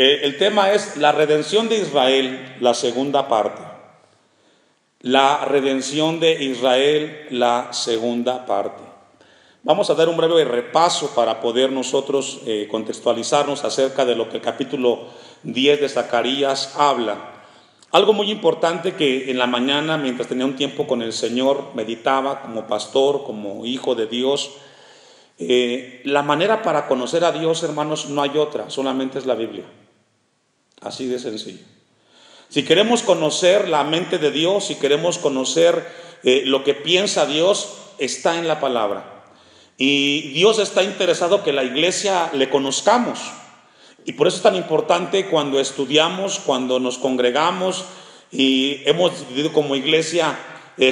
El tema es la redención de Israel, la segunda parte. La redención de Israel, la segunda parte. Vamos a dar un breve repaso para poder nosotros contextualizarnos acerca de lo que el capítulo 10 de Zacarías habla. Algo muy importante que en la mañana, mientras tenía un tiempo con el Señor, meditaba como pastor, como hijo de Dios. La manera para conocer a Dios, hermanos, no hay otra, solamente es la Biblia. Así de sencillo. Si queremos conocer la mente de Dios, si queremos conocer lo que piensa Dios, está en la palabra. Y Dios está interesado que la iglesia le conozcamos. Y por eso es tan importante cuando estudiamos, cuando nos congregamos y hemos decidido como iglesia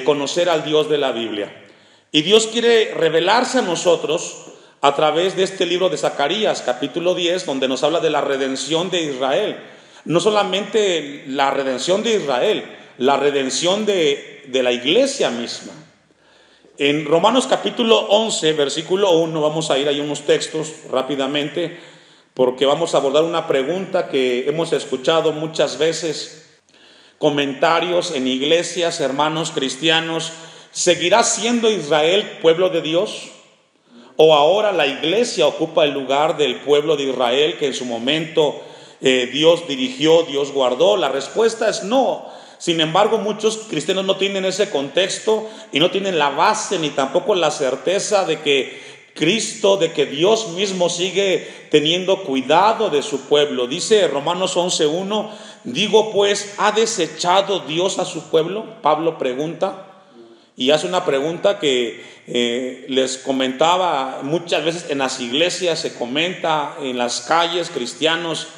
conocer al Dios de la Biblia. Y Dios quiere revelarse a nosotros a través de este libro de Zacarías, capítulo 10, donde nos habla de la redención de Israel. No solamente la redención de Israel, la redención de la iglesia misma. En Romanos capítulo 11, versículo 1, vamos a ir ahí unos textos rápidamente, porque vamos a abordar una pregunta que hemos escuchado muchas veces, comentarios en iglesias, hermanos cristianos: ¿seguirá siendo Israel pueblo de Dios? ¿O ahora la iglesia ocupa el lugar del pueblo de Israel que en su momento Dios dirigió, Dios guardó? La respuesta es no. Sin embargo, muchos cristianos no tienen ese contexto y no tienen la base ni tampoco la certeza de que Cristo, de que Dios mismo sigue teniendo cuidado de su pueblo. Dice Romanos 11:1, digo pues, ¿ha desechado Dios a su pueblo? Pablo pregunta. Y hace una pregunta que les comentaba muchas veces en las iglesias, se comenta en las calles, cristianos: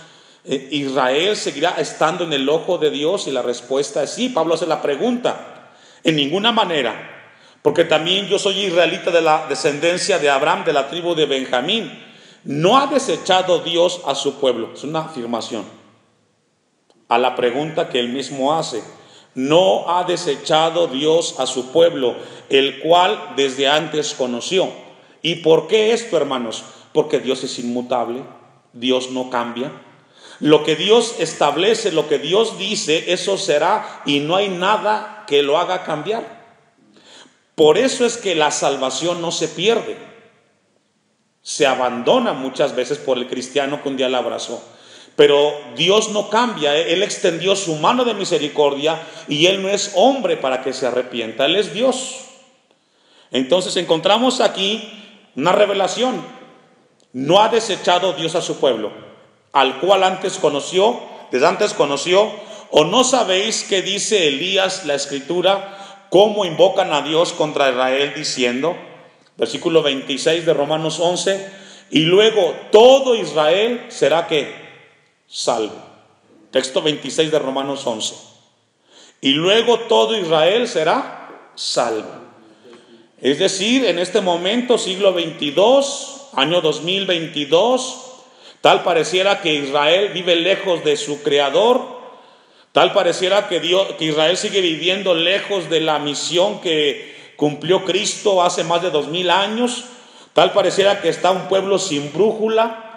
¿Israel seguirá estando en el ojo de Dios? Y la respuesta es sí. Pablo hace la pregunta: en ninguna manera, porque también yo soy israelita de la descendencia de Abraham, de la tribu de Benjamín. ¿No ha desechado Dios a su pueblo? Es una afirmación a la pregunta que él mismo hace. No ha desechado Dios a su pueblo, el cual desde antes conoció. ¿Y por qué esto, hermanos? Porque Dios es inmutable, Dios no cambia. Lo que Dios establece, lo que Dios dice, eso será, y no hay nada que lo haga cambiar. Por eso es que la salvación no se pierde, se abandona muchas veces por el cristiano que un día la abrazó. Pero Dios no cambia. Él extendió su mano de misericordia y Él no es hombre para que se arrepienta, Él es Dios. Entonces encontramos aquí una revelación: no ha desechado Dios a su pueblo, al cual antes conoció, desde antes conoció. ¿O no sabéis qué dice Elías, la escritura, cómo invocan a Dios contra Israel diciendo, versículo 26 de Romanos 11, y luego todo Israel será ¿qué? Salvo. Texto 26 de Romanos 11. Y luego todo Israel será salvo. Es decir, en este momento, siglo 22, año 2022, tal pareciera que Israel vive lejos de su Creador, tal pareciera que Israel sigue viviendo lejos de la misión que cumplió Cristo hace más de 2000 años, tal pareciera que está un pueblo sin brújula.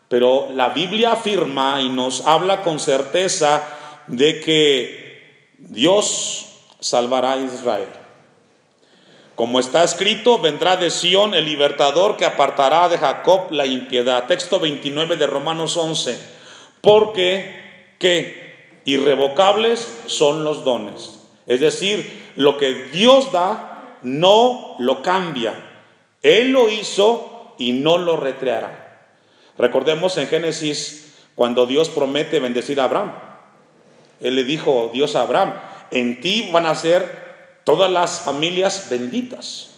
Pero la Biblia afirma y nos habla con certeza de que Dios salvará a Israel. Como está escrito, vendrá de Sión el libertador que apartará de Jacob la impiedad. Texto 29 de Romanos 11. Porque ¿qué? Irrevocables son los dones. Es decir, lo que Dios da no lo cambia. Él lo hizo y no lo recreará. Recordemos en Génesis cuando Dios promete bendecir a Abraham. Él le dijo Dios a Abraham: en ti van a ser todas las familias benditas,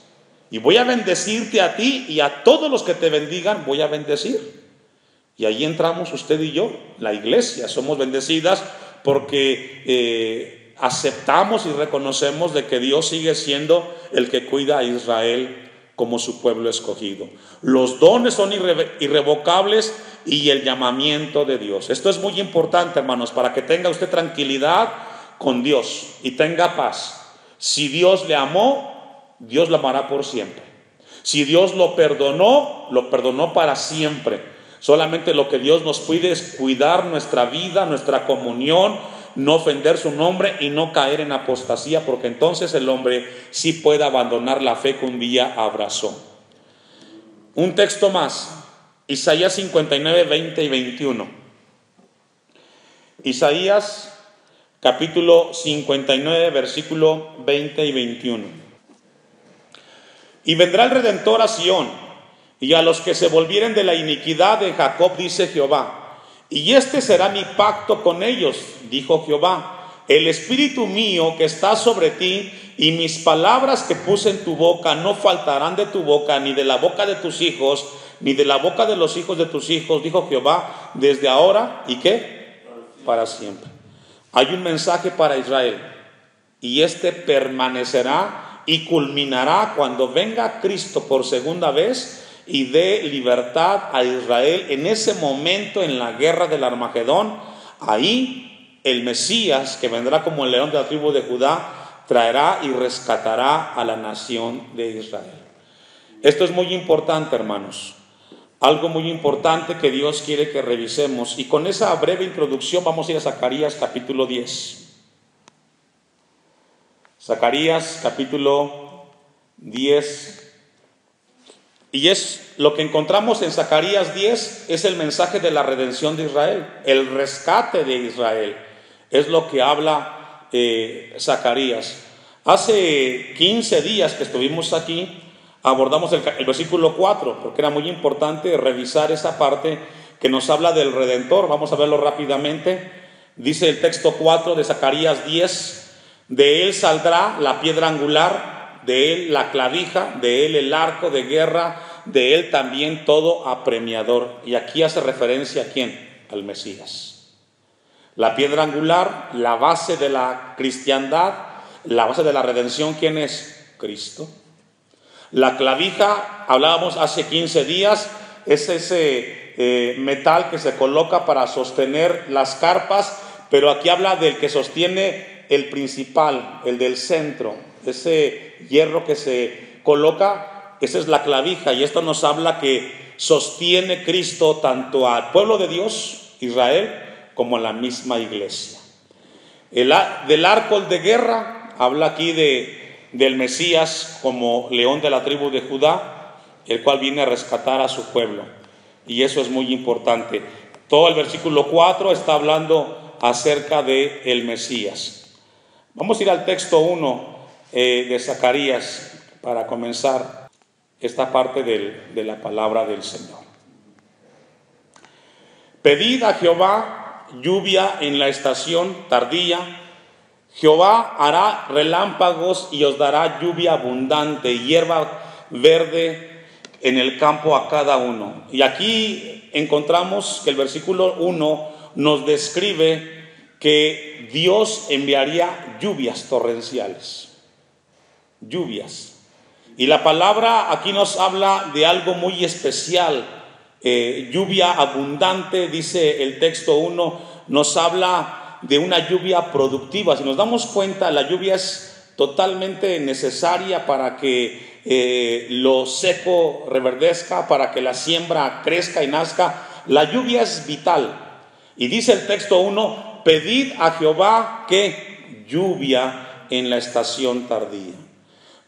y voy a bendecirte a ti, y a todos los que te bendigan voy a bendecir. Y ahí entramos usted y yo, la iglesia, somos bendecidas porque aceptamos y reconocemos de que Dios sigue siendo el que cuida a Israel como su pueblo escogido. Los dones son irrevocables y el llamamiento de Dios. Esto es muy importante, hermanos, para que tenga usted tranquilidad con Dios y tenga paz. Si Dios le amó, Dios lo amará por siempre. Si Dios lo perdonó para siempre. Solamente lo que Dios nos pide es cuidar nuestra vida, nuestra comunión, no ofender su nombre y no caer en apostasía, porque entonces el hombre sí puede abandonar la fe que un día abrazó. Un texto más, Isaías 59, 20 y 21. Isaías capítulo 59, versículo 20 y 21. Y vendrá el Redentor a Sión, y a los que se volvieren de la iniquidad de Jacob, dice Jehová. Y este será mi pacto con ellos, dijo Jehová. El espíritu mío que está sobre ti y mis palabras que puse en tu boca no faltarán de tu boca, ni de la boca de tus hijos, ni de la boca de los hijos de tus hijos, dijo Jehová, desde ahora, ¿y qué? Para siempre. Hay un mensaje para Israel, y este permanecerá y culminará cuando venga Cristo por segunda vez y dé libertad a Israel. En ese momento, en la guerra del Armagedón, ahí el Mesías, que vendrá como el león de la tribu de Judá, traerá y rescatará a la nación de Israel. Esto es muy importante, hermanos. Algo muy importante que Dios quiere que revisemos. Y con esa breve introducción vamos a ir a Zacarías capítulo 10. Zacarías capítulo 10. Y es lo que encontramos en Zacarías 10, es el mensaje de la redención de Israel, el rescate de Israel. Es lo que habla Zacarías. Hace 15 días que estuvimos aquí, abordamos el versículo 4, porque era muy importante revisar esa parte que nos habla del Redentor. Vamos a verlo rápidamente. Dice el texto 4 de Zacarías 10, de él saldrá la piedra angular, de él la clavija, de él el arco de guerra, de él también todo apremiador. Y aquí hace referencia ¿a quién? Al Mesías. La piedra angular, la base de la cristiandad, la base de la redención, ¿quién es? Cristo. La clavija, hablábamos hace 15 días, es ese metal que se coloca para sostener las carpas, pero aquí habla del que sostiene el principal, el del centro, ese hierro que se coloca, esa es la clavija, y esto nos habla que sostiene Cristo tanto al pueblo de Dios, Israel, como a la misma iglesia. Del arco de guerra, habla aquí del Mesías como león de la tribu de Judá, el cual viene a rescatar a su pueblo, y eso es muy importante. Todo el versículo 4 está hablando acerca del Mesías. Vamos a ir al texto 1 de Zacarías para comenzar esta parte de la palabra del Señor. Pedid a Jehová lluvia en la estación tardía. Jehová hará relámpagos y os dará lluvia abundante, y hierba verde en el campo a cada uno. Y aquí encontramos que el versículo 1 nos describe que Dios enviaría lluvias torrenciales, lluvias. Y la palabra aquí nos habla de algo muy especial, lluvia abundante, dice el texto 1, nos habla de una lluvia productiva. Si nos damos cuenta, la lluvia es totalmente necesaria para que lo seco reverdezca, para que la siembra crezca y nazca. La lluvia es vital. Y dice el texto 1, pedid a Jehová que lluvia en la estación tardía.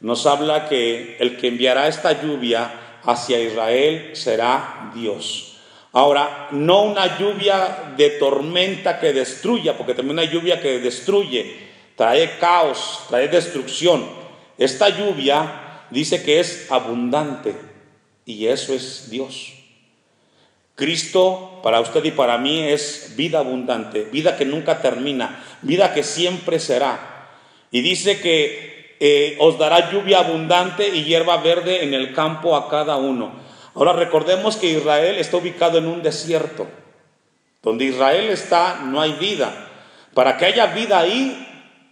Nos habla que el que enviará esta lluvia hacia Israel será Dios. Ahora, no una lluvia de tormenta que destruya, porque también hay lluvia que destruye, trae caos, trae destrucción. Esta lluvia dice que es abundante, y eso es Dios. Cristo para usted y para mí es vida abundante, vida que nunca termina, vida que siempre será. Y dice que os dará lluvia abundante y hierba verde en el campo a cada uno. Ahora recordemos que Israel está ubicado en un desierto. Donde Israel está no hay vida. Para que haya vida ahí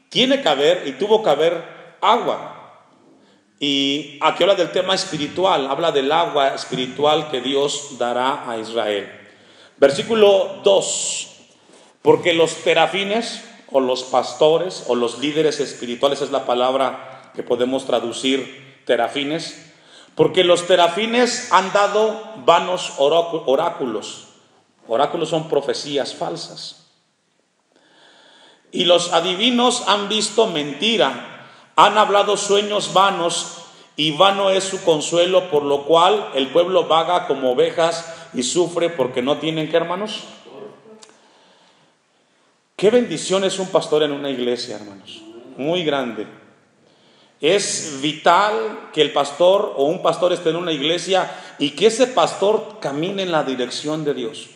tiene que haber y tuvo que haber agua. Y aquí habla del tema espiritual, habla del agua espiritual que Dios dará a Israel. Versículo 2, porque los terafines o los pastores o los líderes espirituales, es la palabra que podemos traducir terafines, porque los terafines han dado vanos oráculos. Oráculos son profecías falsas. Y los adivinos han visto mentira, han hablado sueños vanos, y vano es su consuelo, por lo cual el pueblo vaga como ovejas y sufre porque no tienen, ¿qué, hermanos? Qué bendición es un pastor en una iglesia, hermanos, muy grande. Es vital que el pastor o un pastor esté en una iglesia y que ese pastor camine en la dirección de Dios.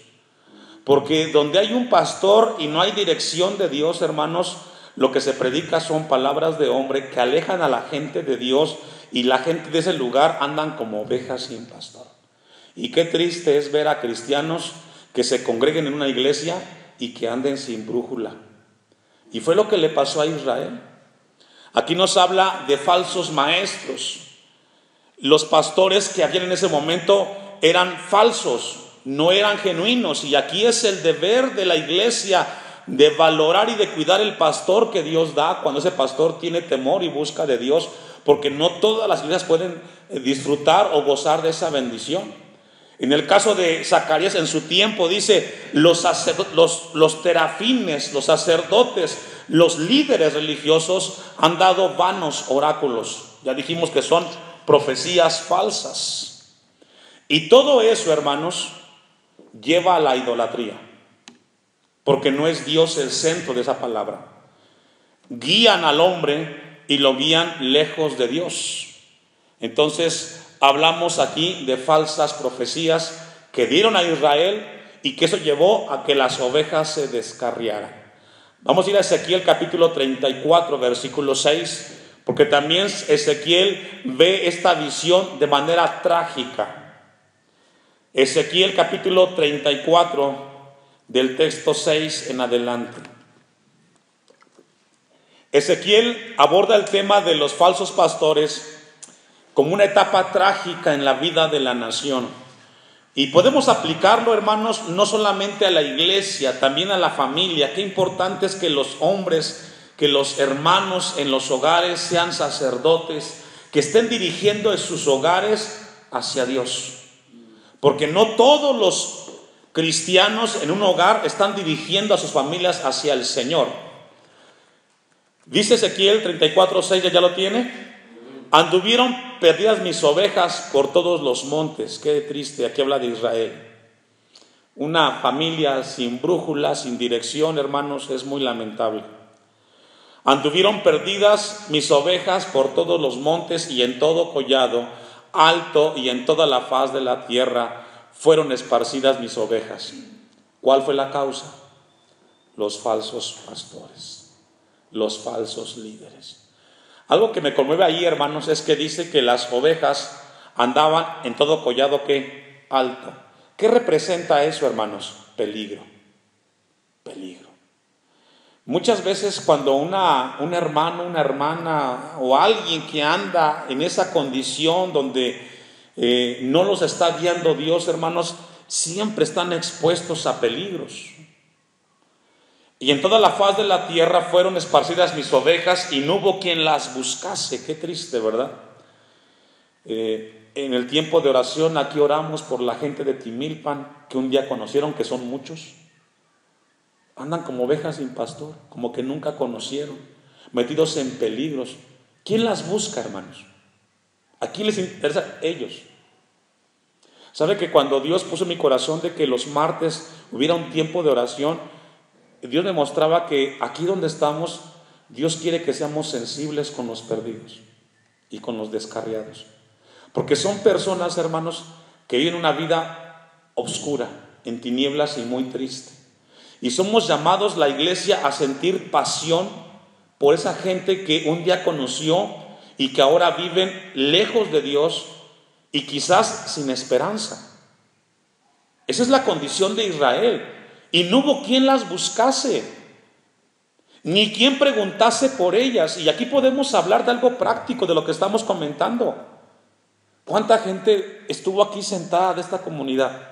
Porque donde hay un pastor y no hay dirección de Dios, hermanos, lo que se predica son palabras de hombre que alejan a la gente de Dios, y la gente de ese lugar andan como ovejas sin pastor. Y qué triste es ver a cristianos que se congreguen en una iglesia y que anden sin brújula. Y fue lo que le pasó a Israel. Aquí nos habla de falsos maestros. Los pastores que habían en ese momento eran falsos, no eran genuinos. Y aquí es el deber de la iglesia de valorar y de cuidar el pastor que Dios da, cuando ese pastor tiene temor y busca de Dios, porque no todas las iglesias pueden disfrutar o gozar de esa bendición. En el caso de Zacarías, en su tiempo, dice, los terafines, los sacerdotes, los líderes religiosos han dado vanos oráculos. Ya dijimos que son profecías falsas. Y todo eso, hermanos, lleva a la idolatría, porque no es Dios el centro de esa palabra. Guían al hombre y lo guían lejos de Dios. Entonces hablamos aquí de falsas profecías que dieron a Israel, y que eso llevó a que las ovejas se descarriaran. Vamos a ir a Ezequiel capítulo 34, versículo 6, porque también Ezequiel ve esta visión de manera trágica. Ezequiel capítulo 34, del texto 6 en adelante. Ezequiel aborda el tema de los falsos pastores como una etapa trágica en la vida de la nación. Y podemos aplicarlo, hermanos, no solamente a la iglesia, también a la familia. Qué importante es que los hombres, que los hermanos en los hogares sean sacerdotes, que estén dirigiendo en sus hogares hacia Dios. Porque no todos los cristianos en un hogar están dirigiendo a sus familias hacia el Señor. Dice Ezequiel 34:6, ¿ya lo tiene? Anduvieron perdidas mis ovejas por todos los montes. Qué triste, aquí habla de Israel. Una familia sin brújula, sin dirección, hermanos, es muy lamentable. Anduvieron perdidas mis ovejas por todos los montes, y en todo collado alto y en toda la faz de la tierra fueron esparcidas mis ovejas. ¿Cuál fue la causa? Los falsos pastores, los falsos líderes. Algo que me conmueve ahí, hermanos, es que dice que las ovejas andaban en todo collado, ¿qué? Alto. ¿Qué representa eso, hermanos? Peligro. Peligro. Muchas veces cuando un hermano, una hermana o alguien que anda en esa condición donde no los está guiando Dios, hermanos, siempre están expuestos a peligros. Y en toda la faz de la tierra fueron esparcidas mis ovejas, y no hubo quien las buscase. Qué triste, ¿verdad? En el tiempo de oración aquí oramos por la gente de Timilpan, que un día conocieron, que son muchos. Andan como ovejas sin pastor, como que nunca conocieron, metidos en peligros. ¿Quién las busca, hermanos? ¿A quién les interesa? Ellos. ¿Sabe que cuando Dios puso en mi corazón de que los martes hubiera un tiempo de oración, Dios me mostraba que aquí donde estamos, Dios quiere que seamos sensibles con los perdidos y con los descarriados? Porque son personas, hermanos, que viven una vida oscura, en tinieblas y muy triste. Y somos llamados, la iglesia, a sentir pasión por esa gente que un día conoció y que ahora viven lejos de Dios y quizás sin esperanza. Esa es la condición de Israel. Y no hubo quien las buscase, ni quien preguntase por ellas. Y aquí podemos hablar de algo práctico de lo que estamos comentando. ¿Cuánta gente estuvo aquí sentada de esta comunidad?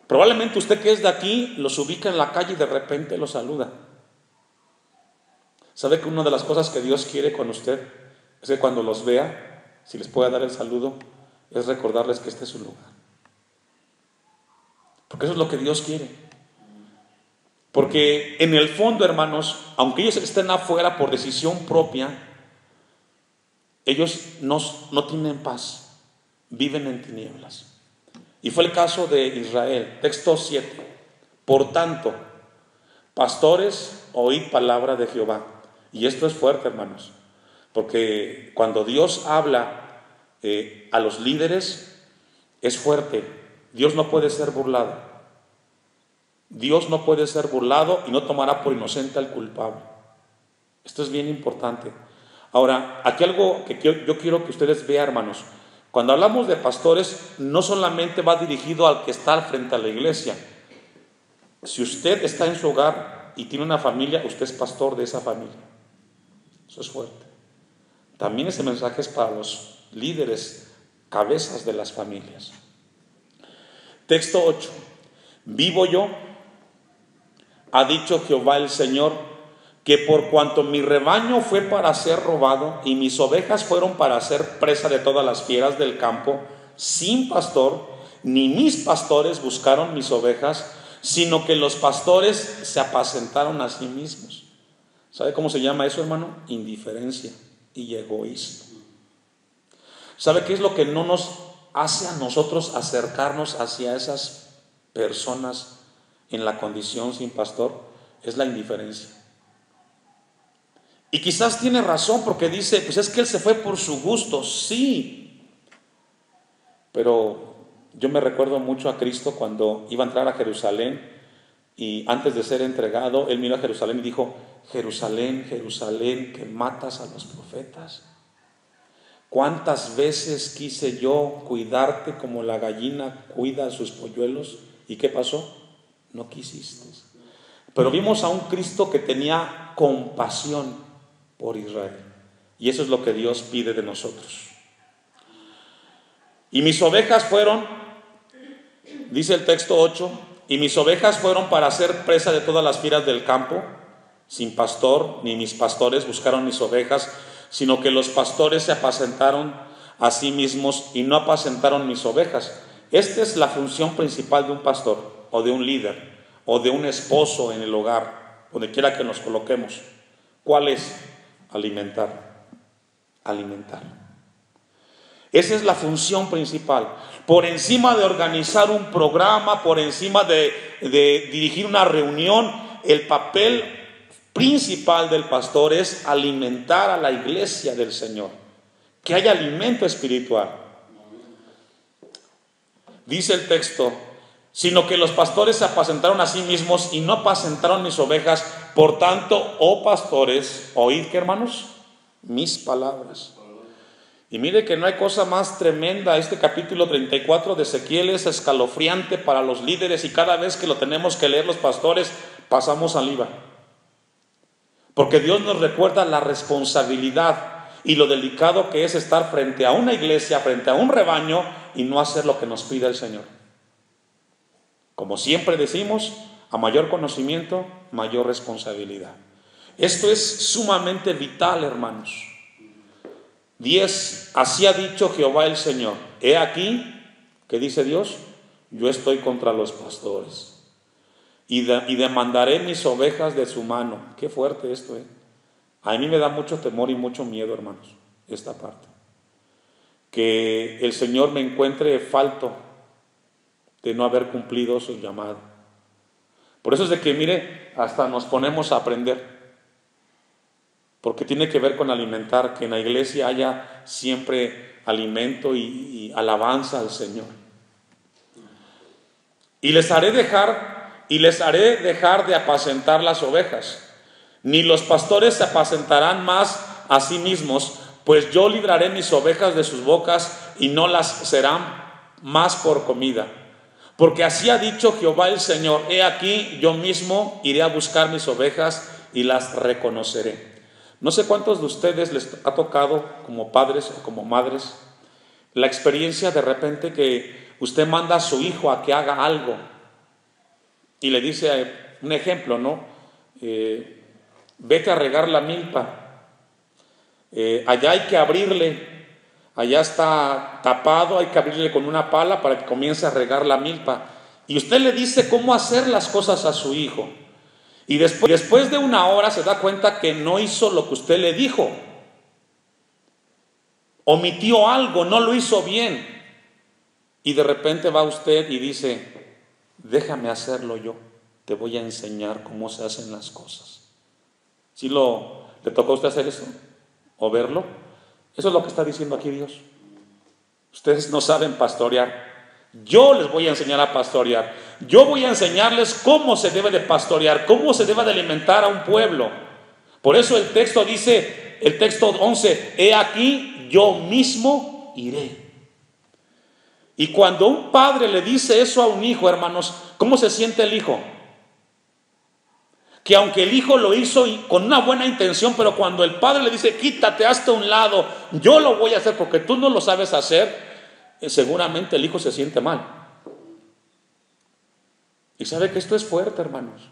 Probablemente usted que es de aquí los ubica en la calle y de repente los saluda. ¿Sabe que una de las cosas que Dios quiere con usted es que cuando los vea, si les puede dar el saludo, es recordarles que este es su lugar? Porque eso es lo que Dios quiere. Porque en el fondo, hermanos, aunque ellos estén afuera por decisión propia, ellos no tienen paz, viven en tinieblas. Y fue el caso de Israel. Texto 7. Por tanto, pastores, oíd palabra de Jehová. Y esto es fuerte, hermanos, porque cuando Dios habla a los líderes, es fuerte. Dios no puede ser burlado. Dios no puede ser burlado y no tomará por inocente al culpable. Esto es bien importante. Ahora, aquí algo que yo quiero que ustedes vean, hermanos. Cuando hablamos de pastores, no solamente va dirigido al que está frente a la iglesia. Si usted está en su hogar y tiene una familia, usted es pastor de esa familia. Eso es fuerte. También ese mensaje es para los líderes, cabezas de las familias. Texto 8. Vivo yo, ha dicho Jehová el Señor, que por cuanto mi rebaño fue para ser robado y mis ovejas fueron para ser presa de todas las fieras del campo, sin pastor, ni mis pastores buscaron mis ovejas, sino que los pastores se apacentaron a sí mismos. ¿Sabe cómo se llama eso, hermano? Indiferencia y egoísmo. ¿Sabe qué es lo que no nos hace a nosotros acercarnos hacia esas personas en la condición sin pastor? Es la indiferencia. Y quizás tiene razón porque dice, pues es que él se fue por su gusto, sí. Pero yo me recuerdo mucho a Cristo cuando iba a entrar a Jerusalén y antes de ser entregado, él miró a Jerusalén y dijo, Jerusalén, Jerusalén, que matas a los profetas. ¿Cuántas veces quise yo cuidarte como la gallina cuida a sus polluelos? ¿Y qué pasó? No quisiste. Pero vimos a un Cristo que tenía compasión por Israel. Y eso es lo que Dios pide de nosotros. Y mis ovejas fueron, dice el texto 8, y mis ovejas fueron para ser presa de todas las fieras del campo, sin pastor, ni mis pastores buscaron mis ovejas, sino que los pastores se apacentaron a sí mismos y no apacentaron mis ovejas. Esta es la función principal de un pastor, o de un líder, o de un esposo en el hogar, donde quiera que nos coloquemos. ¿Cuál es? Alimentar. Esa es la función principal. Por encima de organizar un programa, por encima de dirigir una reunión, el papel principal del pastor es alimentar a la iglesia del Señor, que haya alimento espiritual. Dice el texto, sino que los pastores se apacentaron a sí mismos y no apacentaron mis ovejas. Por tanto, oh pastores, oíd, ¿qué, hermanos? Mis palabras. Y mire que no hay cosa más tremenda. Este capítulo 34 de Ezequiel es escalofriante para los líderes y cada vez que lo tenemos que leer los pastores pasamos saliva. Porque Dios nos recuerda la responsabilidad y lo delicado que es estar frente a una iglesia, frente a un rebaño y no hacer lo que nos pide el Señor. Como siempre decimos, a mayor conocimiento, mayor responsabilidad. Esto es sumamente vital, hermanos. 10. Así ha dicho Jehová el Señor. He aquí, ¿qué dice Dios? Yo estoy contra los pastores y demandaré mis ovejas de su mano. Qué fuerte esto, A mí me da mucho temor y mucho miedo, hermanos, esta parte. Que el Señor me encuentre falto de no haber cumplido su llamado. Por eso es de que, mire, hasta nos ponemos a aprender. Porque tiene que ver con alimentar, que en la iglesia haya siempre alimento y alabanza al Señor. Y les haré dejar de apacentar las ovejas, ni los pastores se apacentarán más a sí mismos, pues yo libraré mis ovejas de sus bocas y no las serán más por comida. Porque así ha dicho Jehová el Señor, he aquí yo mismo iré a buscar mis ovejas y las reconoceré. No sé cuántos de ustedes les ha tocado como padres o como madres la experiencia de repente que usted manda a su hijo a que haga algo y le dice, un ejemplo, ¿no? Vete a regar la milpa, allá hay que abrirle, allá está tapado, hay que abrirle con una pala para que comience a regar la milpa. y usted le dice cómo hacer las cosas a su hijo, y después de una hora se da cuenta que no hizo lo que usted le dijo, omitió algo, no lo hizo bien, y de repente va usted y dice: déjame hacerlo yo, te voy a enseñar cómo se hacen las cosas. ¿Sí le tocó a usted hacer eso? ¿O verlo? Eso es lo que está diciendo aquí Dios. Ustedes no saben pastorear. Yo les voy a enseñar a pastorear. Yo voy a enseñarles cómo se debe de pastorear, cómo se debe de alimentar a un pueblo. Por eso el texto dice, el texto 11, he aquí yo mismo iré. Y cuando un padre le dice eso a un hijo, hermanos, ¿cómo se siente el hijo? Que aunque el hijo lo hizo con una buena intención, pero cuando el padre le dice: quítate, hazte a un lado, yo lo voy a hacer porque tú no lo sabes hacer, seguramente el hijo se siente mal. Y sabe que esto es fuerte, hermanos.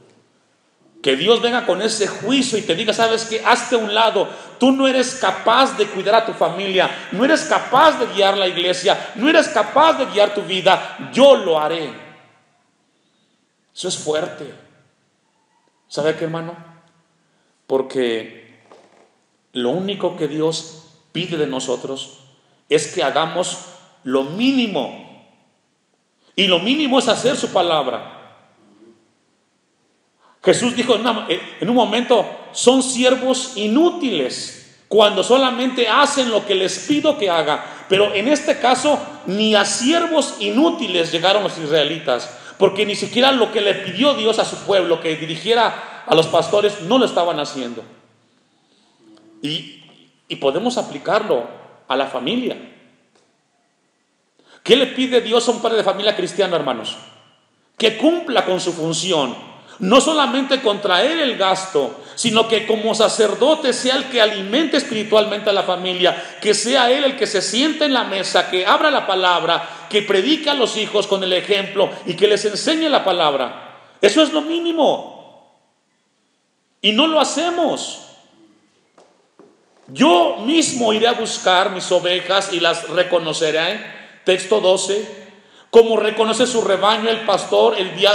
Que Dios venga con ese juicio y te diga: sabes qué, hazte a un lado, tú no eres capaz de cuidar a tu familia, no eres capaz de guiar la iglesia, no eres capaz de guiar tu vida, yo lo haré. Eso es fuerte. ¿Sabe qué, hermano? Porque lo único que Dios pide de nosotros es que hagamos lo mínimo. Y lo mínimo es hacer su palabra. Jesús dijo en un momento: son siervos inútiles cuando solamente hacen lo que les pido que haga. Pero en este caso, ni a siervos inútiles llegaron los israelitas, porque ni siquiera lo que le pidió Dios a su pueblo, que dirigiera a los pastores, no lo estaban haciendo. Y podemos aplicarlo a la familia. ¿Qué le pide Dios a un padre de familia cristiano, hermanos? Que cumpla con su función. No solamente contraer el gasto, sino que como sacerdote sea el que alimente espiritualmente a la familia, que sea él el que se siente en la mesa, que abra la palabra, que predique a los hijos con el ejemplo y que les enseñe la palabra. Eso es lo mínimo. Y no lo hacemos. Yo mismo iré a buscar mis ovejas y las reconoceré. Texto 12. Como reconoce su rebaño el pastor el día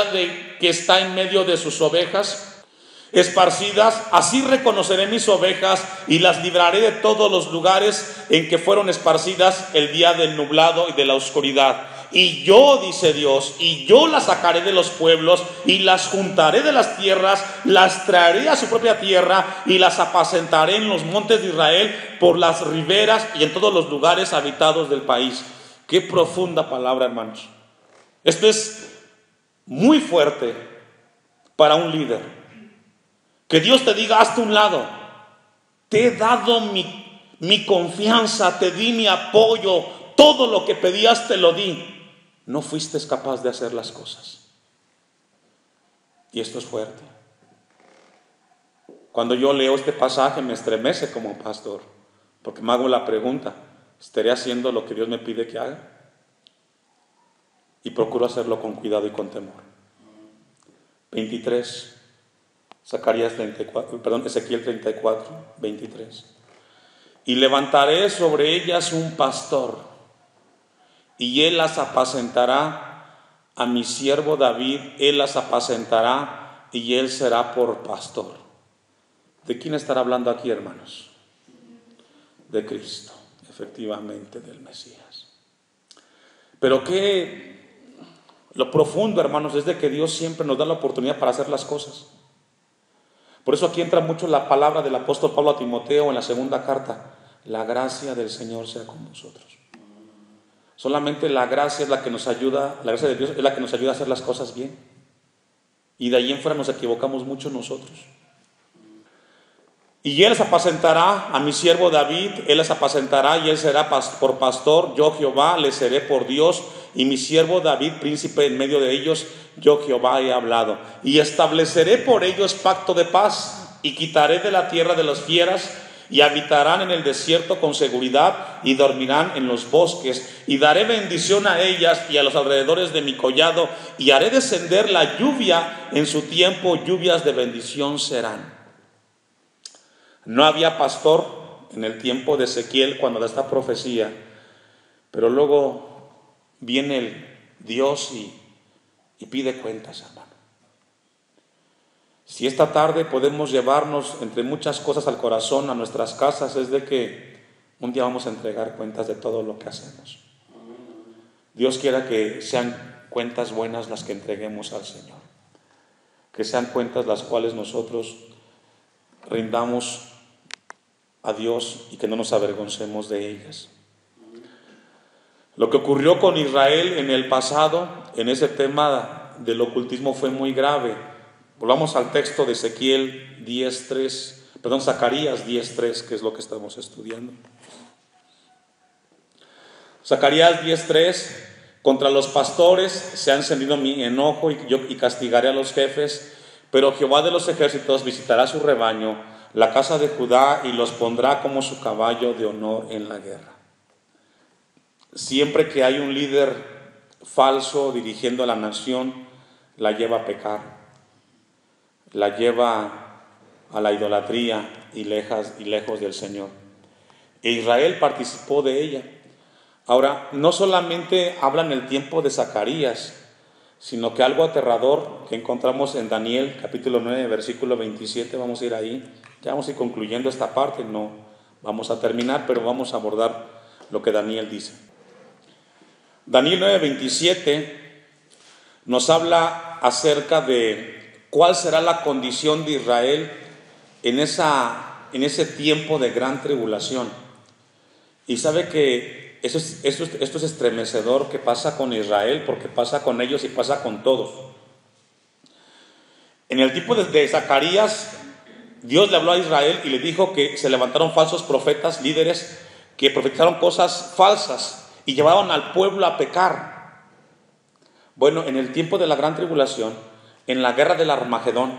que está en medio de sus ovejas esparcidas, así reconoceré mis ovejas y las libraré de todos los lugares en que fueron esparcidas el día del nublado y de la oscuridad. Y yo, dice Dios, y yo las sacaré de los pueblos y las juntaré de las tierras, las traeré a su propia tierra y las apacentaré en los montes de Israel, por las riberas y en todos los lugares habitados del país. Qué profunda palabra, hermanos. Esto es muy fuerte para un líder. Que Dios te diga: hazte un lado. Te he dado mi confianza, te di mi apoyo, todo lo que pedías te lo di. No fuiste capaz de hacer las cosas. Y esto es fuerte. Cuando yo leo este pasaje me estremece como pastor, porque me hago la pregunta: ¿estaré haciendo lo que Dios me pide que haga? Y procuro hacerlo con cuidado y con temor. 23, Ezequiel 34, 23. Y levantaré sobre ellas un pastor, y él las apacentará, a mi siervo David, él las apacentará, y él será por pastor. ¿De quién estará hablando aquí, hermanos? De Cristo, efectivamente, del Mesías. Pero lo profundo, hermanos, es de que Dios siempre nos da la oportunidad para hacer las cosas. Por eso aquí entra mucho la palabra del apóstol Pablo a Timoteo en la segunda carta: la gracia del Señor sea con vosotros. Solamente la gracia es la que nos ayuda, la gracia de Dios es la que nos ayuda a hacer las cosas bien. Y de ahí en fuera nos equivocamos mucho nosotros. Y él les apacentará, a mi siervo David, él les apacentará y él será por pastor. Yo Jehová les seré por Dios, y mi siervo David príncipe en medio de ellos. Yo Jehová he hablado. Y estableceré por ellos pacto de paz, y quitaré de la tierra de las fieras, y habitarán en el desierto con seguridad, y dormirán en los bosques. Y daré bendición a ellas y a los alrededores de mi collado, y haré descender la lluvia en su tiempo, lluvias de bendición serán. No había pastor en el tiempo de Ezequiel cuando da esta profecía, pero luego viene el Dios y pide cuentas, hermano. Si esta tarde podemos llevarnos entre muchas cosas al corazón, a nuestras casas, es de que un día vamos a entregar cuentas de todo lo que hacemos. Dios quiera que sean cuentas buenas las que entreguemos al Señor, que sean cuentas las cuales nosotros rindamos a Dios y que no nos avergoncemos de ellas. Lo que ocurrió con Israel en el pasado, en ese tema del ocultismo, fue muy grave. Volvamos al texto de Ezequiel 10:3, Zacarías 10:3, que es lo que estamos estudiando. Zacarías 10:3: contra los pastores se ha encendido mi enojo y castigaré a los jefes, pero Jehová de los ejércitos visitará su rebaño, la casa de Judá, y los pondrá como su caballo de honor en la guerra. Siempre que hay un líder falso dirigiendo a la nación, la lleva a pecar, la lleva a la idolatría y lejos del Señor. E Israel participó de ella. Ahora, no solamente habla en el tiempo de Zacarías, sino que algo aterrador que encontramos en Daniel capítulo 9, versículo 27, vamos a ir ahí, ya vamos a ir concluyendo esta parte, no vamos a terminar, pero vamos a abordar lo que Daniel dice. Daniel 9:27 nos habla acerca de cuál será la condición de Israel en ese tiempo de gran tribulación. Y sabe que esto es estremecedor que pasa con Israel, porque pasa con ellos y pasa con todos. En el tiempo de Zacarías, Dios le habló a Israel y le dijo que se levantaron falsos profetas, líderes, que profetizaron cosas falsas y llevaban al pueblo a pecar. Bueno, en el tiempo de la gran tribulación, en la guerra del Armagedón,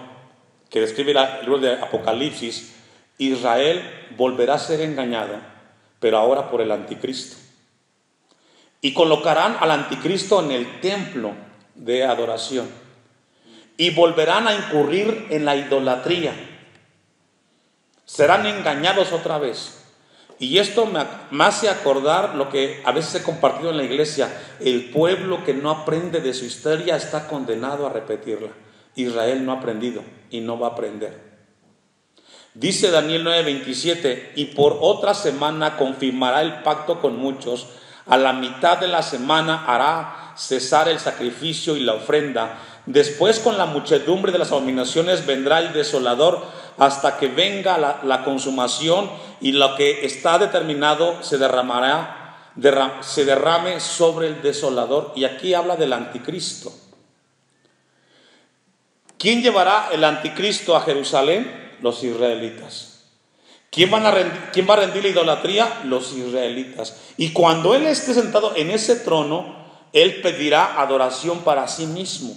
que describe el libro de Apocalipsis, Israel volverá a ser engañado, pero ahora por el anticristo. Y colocarán al anticristo en el templo de adoración. Y volverán a incurrir en la idolatría. Serán engañados otra vez. Y esto me hace acordar lo que a veces he compartido en la iglesia: el pueblo que no aprende de su historia está condenado a repetirla. Israel no ha aprendido y no va a aprender. Dice Daniel 9:27: y por otra semana confirmará el pacto con muchos, a la mitad de la semana hará cesar el sacrificio y la ofrenda, después con la muchedumbre de las abominaciones vendrá el desolador, hasta que venga la consumación, y lo que está determinado se derrame sobre el desolador. Y aquí habla del anticristo. ¿Quién llevará el anticristo a Jerusalén? Los israelitas. ¿Quién va a rendir la idolatría? Los israelitas. Y cuando Él esté sentado en ese trono, Él pedirá adoración para sí mismo.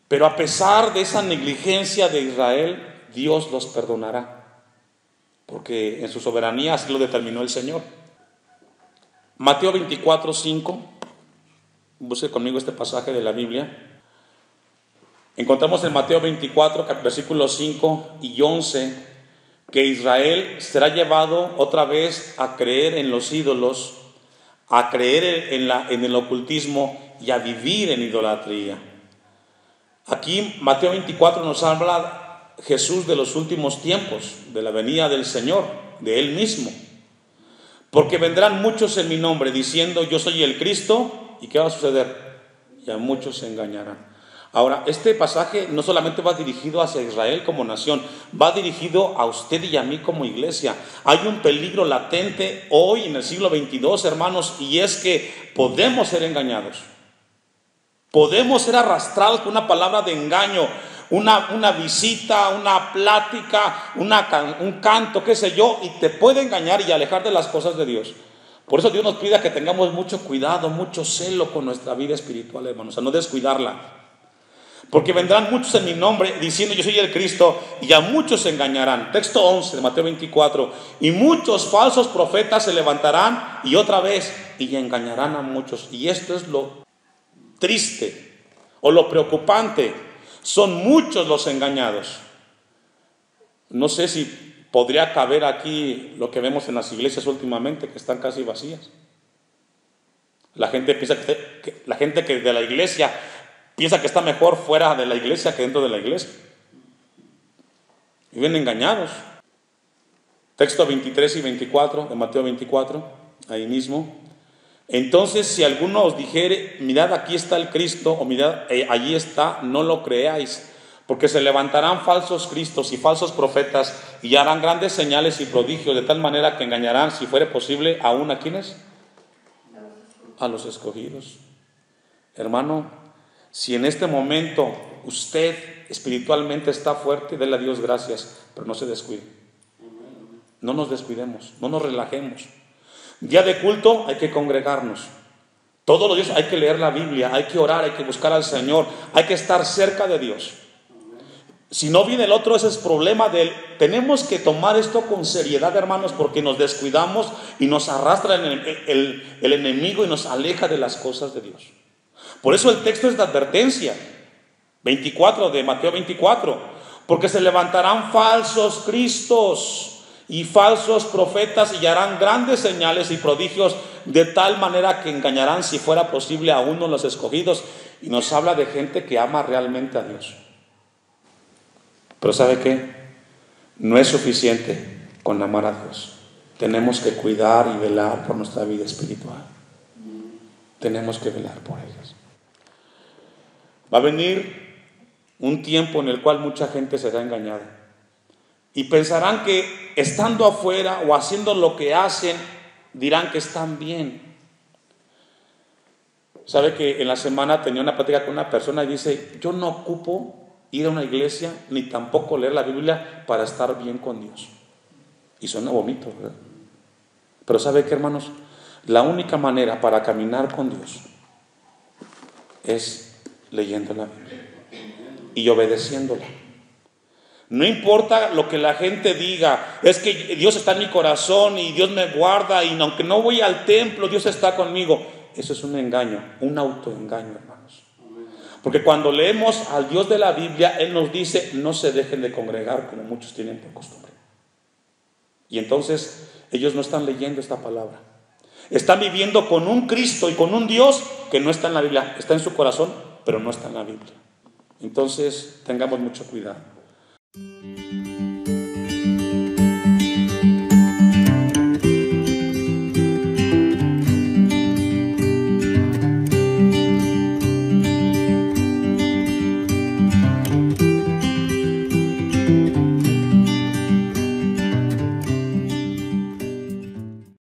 Pero a pesar de esa negligencia de Israel, Dios los perdonará, porque en su soberanía así lo determinó el Señor. Mateo 24:5, busque conmigo este pasaje de la Biblia. Encontramos en Mateo 24, versículos 5 y 11, que Israel será llevado otra vez a creer en los ídolos, a creer en el ocultismo y a vivir en idolatría. Aquí Mateo 24 nos habla Jesús de los últimos tiempos, de la venida del Señor, de Él mismo. Porque vendrán muchos en mi nombre diciendo: yo soy el Cristo. ¿Y qué va a suceder? Y a muchos se engañarán. Ahora, este pasaje no solamente va dirigido hacia Israel como nación, va dirigido a usted y a mí como iglesia. Hay un peligro latente hoy en el siglo 22, hermanos, y es que podemos ser engañados. Podemos ser arrastrados por una palabra de engaño, una visita, una plática, un canto, qué sé yo, y te puede engañar y alejar de las cosas de Dios. Por eso Dios nos pide que tengamos mucho cuidado, mucho celo con nuestra vida espiritual, hermanos, a no descuidarla. Porque vendrán muchos en mi nombre diciendo: yo soy el Cristo, y a muchos se engañarán. Texto 11 de Mateo 24: y muchos falsos profetas se levantarán, y otra vez, y engañarán a muchos. Y esto es lo triste o lo preocupante: son muchos los engañados. No sé si podría caber aquí lo que vemos en las iglesias últimamente, que están casi vacías. La gente piensa la gente que de la iglesia piensa que está mejor fuera de la iglesia que dentro de la iglesia. Viven engañados. Texto 23 y 24 de Mateo 24, ahí mismo. Entonces, si alguno os dijere, mirad, aquí está el Cristo, o mirad, allí está, no lo creáis, porque se levantarán falsos cristos y falsos profetas, y harán grandes señales y prodigios, de tal manera que engañarán, si fuere posible, aún a ¿quiénes? A los escogidos. Hermano, si en este momento usted espiritualmente está fuerte, déle a Dios gracias, pero no se descuide. No nos descuidemos, no nos relajemos. Día de culto hay que congregarnos. Todos los días hay que leer la Biblia, hay que orar, hay que buscar al Señor, hay que estar cerca de Dios. Si no viene el otro, ese es problema de él. Tenemos que tomar esto con seriedad, hermanos, porque nos descuidamos y nos arrastra el enemigo y nos aleja de las cosas de Dios. Por eso el texto es de advertencia, 24 de Mateo 24, porque se levantarán falsos cristos y falsos profetas y harán grandes señales y prodigios, de tal manera que engañarán, si fuera posible, a uno de los escogidos. Y nos habla de gente que ama realmente a Dios. Pero ¿sabe qué? No es suficiente con amar a Dios. Tenemos que cuidar y velar por nuestra vida espiritual. Tenemos que velar por ellas. Va a venir un tiempo en el cual mucha gente será engañada. Y pensarán que estando afuera o haciendo lo que hacen, dirán que están bien. ¿Sabe que en la semana tenía una plática con una persona y dice, yo no ocupo ir a una iglesia, ni tampoco leer la Biblia para estar bien con Dios? Y suena bonito, ¿verdad? Pero ¿sabe qué, hermanos? La única manera para caminar con Dios es leyendo la Biblia y obedeciéndola. No importa lo que la gente diga, es que Dios está en mi corazón y Dios me guarda, y aunque no voy al templo, Dios está conmigo. Eso es un engaño, un autoengaño, hermanos. Porque cuando leemos al Dios de la Biblia, Él nos dice, no se dejen de congregar como muchos tienen por costumbre. Y entonces ellos no están leyendo esta palabra. Están viviendo con un Cristo y con un Dios que no está en la Biblia. Está en su corazón, pero no está en la Biblia. Entonces tengamos mucho cuidado.